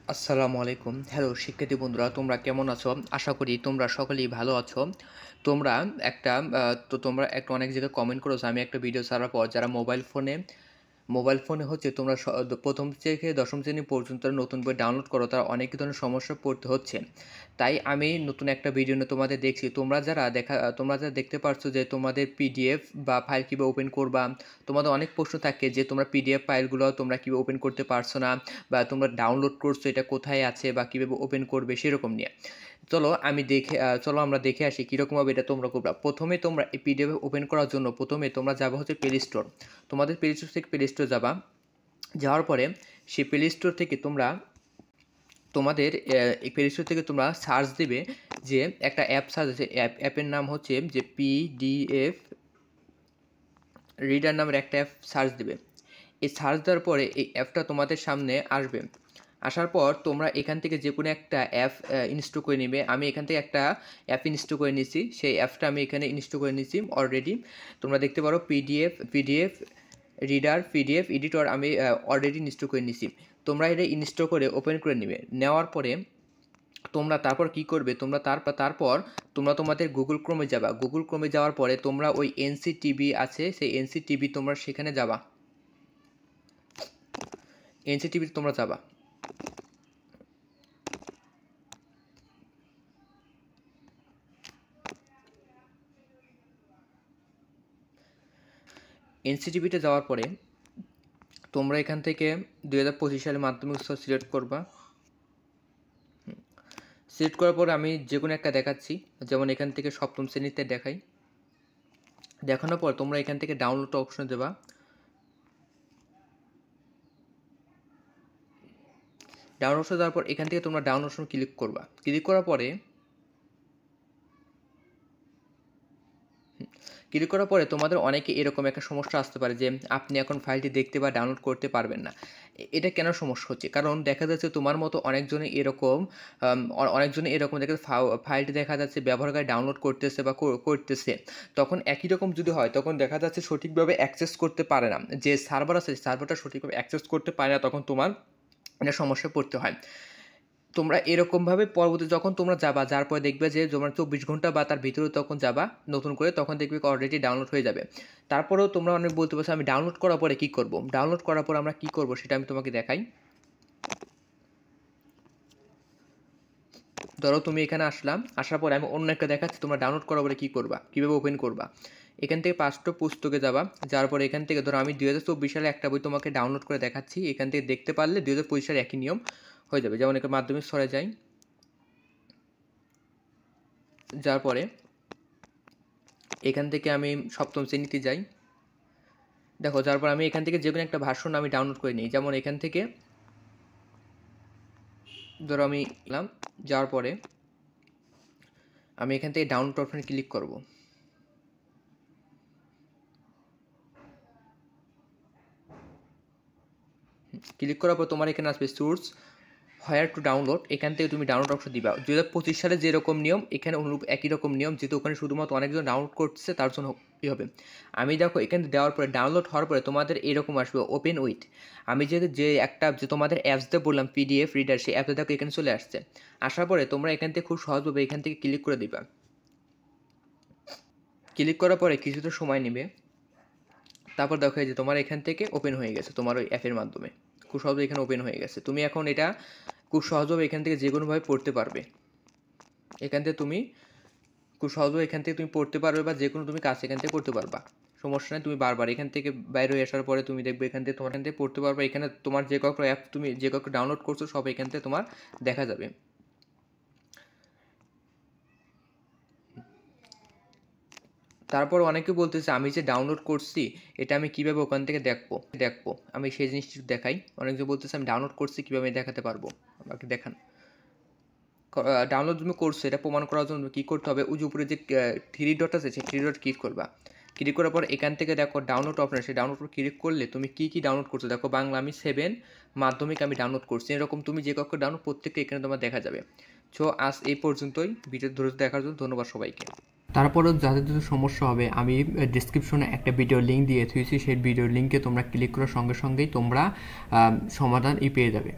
আসসালামু আলাইকুম। হ্যালো শিক্ষার্থী বন্ধুরা, তোমরা কেমন আছো? আশা করি তোমরা সকলেই ভালো আছো। তোমরা একটা তোমরা একটা অনেক জায়গায় কমেন্ট করেছো আমি একটা ভিডিও ছাড়ার পর যারা মোবাইল ফোনে হচ্ছে তোমরা ১ম থেকে ১০ম শ্রেণী পর্যন্ত নতুন বই ডাউনলোড করো, তারা অনেক ধরনের সমস্যায় পড়তে হচ্ছে। তাই আমি নতুন একটা ভিডিও নিয়ে তোমাদের দেখছি। তোমরা যারা দেখতে পারছো যে তোমাদের পিডিএফ বা ফাইল কীভাবে ওপেন করবা। তোমাদের অনেক প্রশ্ন থাকে যে তোমরা পিডিএফ ফাইলগুলো তোমরা কীভাবে ওপেন করতে পারছো না, বা তোমরা ডাউনলোড করছো এটা কোথায় আছে বা কীভাবে ওপেন করবে সেরকম নিয়ে। চলো আমরা দেখে আসি কীরকমভাবে এটা তোমরা করবা। প্রথমে তোমরা এই পিডিএফ ওপেন করার জন্য প্রথমে তোমরা যাবা হচ্ছে প্লে স্টোর। তোমাদের প্লে স্টোর থেকে প্লে স্টোর যাওয়ার পরে সেই প্লে স্টোর থেকে তোমরা তোমাদের এই প্লে স্টোর থেকে তোমরা সার্চ দিবে যে একটা অ্যাপ সার্চ আছে, অ্যাপের নাম হচ্ছে যে পিডিএফ রিডার নামের একটা অ্যাপ সার্চ দিবে। এই সার্চ দেওয়ার পরে এই অ্যাপটা তোমাদের সামনে আসবে। আসার পর তোমরা এখান থেকে যে কোনো একটা অ্যাপ ইনস্টল করে নেবে। আমি এখান থেকে একটা অ্যাপ ইনস্টল করে নিয়েছি, সেই অ্যাপটা আমি এখানে ইনস্টল করে নিয়েছি অলরেডি। তোমরা দেখতে পারো পিডিএফ রিডার, পিডিএফ এডিটর আমি অলরেডি ইনস্টল করে নিয়েছি। তোমরা এটা ইনস্টল করে ওপেন করে নেবে। নেওয়ার পরে তোমরা তারপর কি করবে, তারপর তোমরা তোমাদের গুগল ক্রোমে যাবা। গুগল ক্রোমে যাওয়ার পরে তোমরা ওই এনসিটিভি আছে, সেই এনসিটিভি তোমরা সেখানে যাবা। এনসিটিভিতে তোমরা যাবা। এনসিটিভিতে যাওয়ার পরে তোমরা এখান থেকে 2025 সালে মাধ্যমিক স্তর সিলেক্ট করবা। সিলেক্ট করার পর আমি যে কোনো একটা দেখাচ্ছি, যেমন এখান থেকে 7ম শ্রেণীতে দেখাই। দেখানোর পর তোমরা এখান থেকে ডাউনলোড অপশন দেবা। ডাউনলোড অপশন দেওয়ার পর এখান থেকে তোমরা ডাউনলোড অপশন ক্লিক করবা। ক্লিক করার পরে তোমাদের অনেকে এরকম একটা সমস্যা আসতে পারে যে আপনি এখন ফাইলটি দেখতে বা ডাউনলোড করতে পারবেন না। এটা কেন সমস্যা হচ্ছে? কারণ দেখা যাচ্ছে তোমার মতো অনেকজনে এরকম দেখা যাচ্ছে ফাইলটি দেখা যাচ্ছে ব্যবহারকারী ডাউনলোড করতেছে বা করতেছে। তখন একই রকম যদি হয় তখন দেখা যাচ্ছে সঠিকভাবে অ্যাক্সেস করতে পারে না। যে সার্ভার আছে সার্ভারটা সঠিকভাবে অ্যাক্সেস করতে পারে না, তখন তোমার এটা সমস্যায় পড়তে হয়। তোমরা এরকমভাবে পরবর্তী যখন তোমরা যাবা, যার পরে দেখবে যে তোমরা 24 ঘন্টা বা তার ভিতরে তখন যাবা নতুন করে, তখন দেখবে অলরেডি ডাউনলোড হয়ে যাবে। তারপরেও তোমরা অনেক বলতে পারছো আমি ডাউনলোড করার পরে কী করব। ডাউনলোড করার পর আমরা কী করব সেটা আমি তোমাকে দেখাই। ধরো তুমি এখানে আসার পরে আমি অন্য একটা দেখাচ্ছি তোমরা ডাউনলোড করার পরে কী করবা, কীভাবে ওপেন করবা। এখান থেকে পাঠ্য পুস্তকে যাবা। যাওয়ার পরে এখান থেকে ধরো আমি 2024 সালে একটা বই তোমাকে ডাউনলোড করে দেখাচ্ছি। এখান থেকে দেখতে পারলে 2025 সালে একই নিয়ম হয়ে যাবে। যেমন এখানে মাধ্যমিক স্তরে যাই। যাওয়ার পরে এখান থেকে আমি 7ম শ্রেণীতে যাই। দেখো, যাওয়ার পর আমি এখান থেকে যে কোনো একটা ভার্সন আমি ডাউনলোড করে নিই। যেমন এখান থেকে ধরো আমি এলাম। যাওয়ার পরে আমি এখান থেকে ডাউনলোড অপশনে ক্লিক করব। ক্লিক করার পর তোমার এখানে আসবে সোর্স হোয়ার টু ডাউনলোড। এখান থেকে তুমি ডাউনলোড অপশন দিবা। 2025 সালে যেরকম নিয়ম এখানে অনুরূপ একই রকম নিয়ম, যেহেতু ওখানে শুধুমাত্র অনেকজন ডাউনলোড করছে তার জন্য কী হবে। আমি দেখো এখানে দেওয়ার পরে ডাউনলোড হওয়ার পরে তোমাদের এরকম আসবে ওপেন উইথ। আমি যে তোমাদের অ্যাপস দিয়ে বললাম পিডিএফ রিডার, সেই অ্যাপটা দেখো এখানে চলে আসছে। আসার পরে তোমরা এখান থেকে খুব সহজভাবে এখান থেকে ক্লিক করে দিবা। ক্লিক করার পরে কিছুটা সময় নেবে। তারপর দেখো যে তোমার এখান থেকে ওপেন হয়ে গেছে তোমার ওই অ্যাপের মাধ্যমে। খুব সহজে এখানে ওপেন হয়ে গেছে। তুমি এখন এটা খুব সহজভাবে এখান থেকে যে কোনোভাবে পড়তে পারবে। এখান থেকে তুমি খুব সহজভাবে এখান থেকে তুমি পড়তে পারবে বা যে কোনো তুমি কাজ এখান থেকে করতে পারবা। সমস্যা নেই। তুমি বারবার এখান থেকে বাইরে হয়ে আসার পরে তুমি দেখবে এখান থেকে তোমার এখান থেকে পড়তে পারবে। এখানে তোমার যে কয়েকটা অ্যাপ তুমি যে কয়েকটা ডাউনলোড করছো সব এখান থেকে তোমার দেখা যাবে। তারপর অনেকে বলতেছে আমি যে ডাউনলোড করছি এটা আমি কীভাবে ওখান থেকে দেখবো আমি সেই জিনিসটি দেখাই। অনেকে বলতেছে আমি ডাউনলোড করছি কীভাবে দেখাতে পারবো, আমাকে দেখান। ডাউনলোড তুমি করছো এটা প্রমাণ করার জন্য কী করতে হবে, ওই যে উপরে যে 3 ডট আছে সেই 3 ডট ক্লিক করবা। ক্লিক করার পর এখান থেকে দেখো ডাউনলোড অপশন, সেই ডাউনলোড ক্লিক করলে তুমি কী ডাউনলোড করছো দেখো। বাংলা আমি 7 মাধ্যমিক আমি ডাউনলোড করছি। এরকম তুমি যে কয়েকটা ডাউনলোড প্রত্যেকটা এখানে তোমার দেখা যাবে। সো আজ এই পর্যন্তই। ভিডিও ধরে দেখার জন্য ধন্যবাদ সবাইকে। তারপরেও যাদের যদি সমস্যা হবে আমি ডিসক্রিপশনে একটা ভিডিও লিঙ্ক দিয়ে দিয়েছি, সেই ভিডিও লিঙ্কে তোমরা ক্লিক করার সঙ্গে সঙ্গেই তোমরা সমাধান পেয়ে যাবে।